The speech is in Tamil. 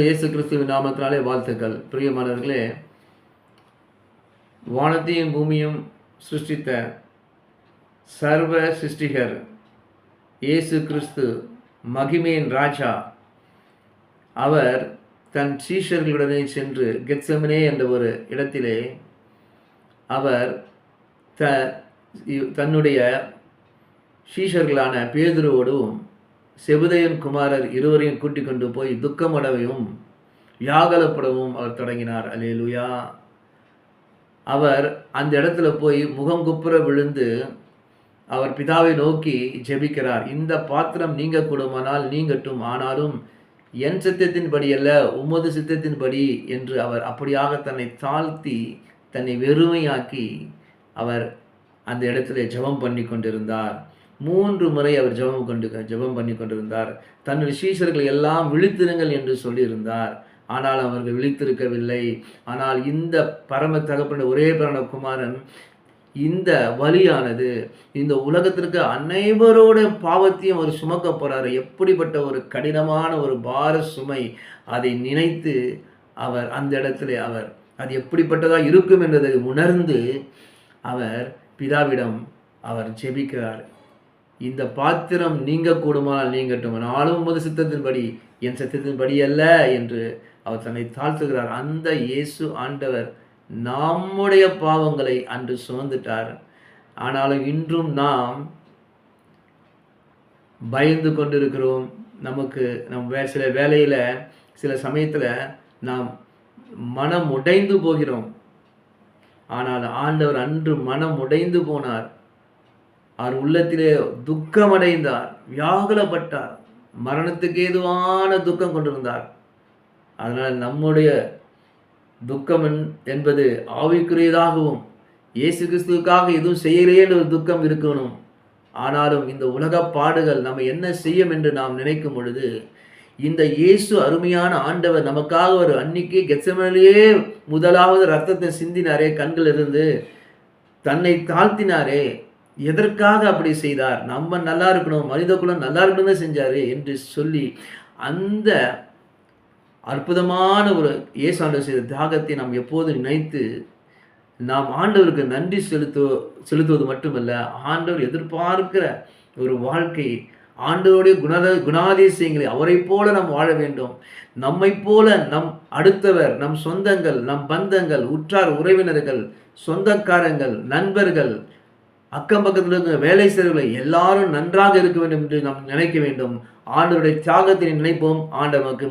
இயேசு கிறிஸ்துவின் நாமத்தினாலே வாழ்த்துக்கள். பிரியமானவர்களே, வானத்தையும் பூமியும் சிருஷ்டித்த சர்வ சிருஷ்டிகர் இயேசு கிறிஸ்து, மகிமையின் ராஜா, அவர் தன் சீஷர்களுடனே சென்று கெத்செமனே என்ற ஒரு இடத்திலே அவர் தன்னுடைய சீஷர்களான பேதுருவோடும் செபதேயின் குமாரர் இருவரையும் கூட்டிக் கொண்டு போய் துக்கமடவும் வியாகுலப்படவும் அவர் தொடங்கினார். அல்லேலூயா. அவர் அந்த இடத்துல போய் முகம் குப்புற விழுந்து அவர் பிதாவை நோக்கி ஜெபிக்கிறார். இந்த பாத்திரம் நீங்க கூடுமானால் நீங்கட்டும், ஆனாலும் என் சித்தத்தின்படி அல்ல, உமது சித்தத்தின்படி என்று அவர் அப்படியாக தன்னை தாழ்த்தி தன்னை வெறுமையாக்கி அவர் அந்த இடத்துல ஜெபம் பண்ணி கொண்டிருந்தார். 3 முறை அவர் ஜெபம் பண்ணி கொண்டிருந்தார். தன்னுடைய சீஷர்கள் எல்லாம் விழித்திருங்கள் என்று சொல்லியிருந்தார். ஆனால் அவர்கள் விழித்திருக்கவில்லை. ஆனால் இந்த பரம தகப்பன ஒரே பரம குமாரன் இந்த வலியானது இந்த உலகத்திற்கு அனைவரோட பாவத்தையும் அவர் சுமக்க போறாரு. எப்படிப்பட்ட ஒரு கடினமான ஒரு பார சுமை, அதை நினைத்து அவர் அந்த இடத்துல அவர் அது எப்படிப்பட்டதா இருக்கும் என்பதை உணர்ந்து அவர் பிதாவிடம் அவர் ஜெபிக்கிறார். இந்த பாத்திரம் நீங்க கூடுமானால் நீங்கட்டும், நானும் உமது சித்தத்தின்படி என் சித்தத்தின்படி அல்ல என்று அவர் தன்னை தாழ்த்துகிறார். அந்த இயேசு ஆண்டவர் நம்முடைய பாவங்களை அன்று சுமந்துட்டார். ஆனாலும் இன்றும் நாம் பயந்து கொண்டிருக்கிறோம். நமக்கு சில வேலையில் சில சமயத்தில் நாம் மனம் உடைந்து போகிறோம். ஆனால் ஆண்டவர் அன்று மனம் உடைந்து போனார். அவர் உள்ளத்திலே துக்கமடைந்தார், வியாகுலப்பட்டார், மரணத்துக்கு ஏதுவான துக்கம் கொண்டிருந்தார். அதனால் நம்முடைய துக்கம் என்பது ஆவிக்குரியதாகவும் இயேசு கிறிஸ்துவுக்காக எதுவும் செய்யலையே ஒரு துக்கம் இருக்கணும். ஆனாலும் இந்த உலக பாடுகள் நம்ம என்ன செய்யும் என்று நாம் நினைக்கும் பொழுது, இந்த இயேசு அருமையான ஆண்டவர் நமக்காக ஒரு அன்னைக்கு கெத்செமனேயிலே முதலாவது ரத்தத்தை சிந்தினாரே, கண்களிலிருந்து தன்னை தாழ்த்தினாரே, எதற்காக அப்படி செய்தார்? நம்ம நல்லா இருக்கணும், மனித குலம் நல்லா இருக்கணும் தான் செஞ்சாரு என்று சொல்லி அந்த அற்புதமான ஒரு இயேசு ஆண்டவர் செய்த தியாகத்தை நாம் எப்போது நினைத்து நாம் ஆண்டவருக்கு நன்றி செலுத்துவது மட்டுமல்ல, ஆண்டவர் எதிர்பார்க்கிற ஒரு வாழ்க்கை, ஆண்டவருடைய குணாதிசயங்களை அவரை போல நாம் வாழ வேண்டும். நம்மை போல நம் அடுத்தவர், நம் சொந்தங்கள், நம் பந்தங்கள், உற்றார் உறவினர்கள், சொந்தக்காரங்கள், நண்பர்கள், அக்கம் பக்கத்தில் இருக்கிற வேலை செய்வர்களை எல்லாரும் நன்றாக இருக்க வேண்டும் என்று நாம் நினைக்க வேண்டும். ஆண்டவருடைய தியாகத்தை நினைப்போம். ஆண்டவருக்கு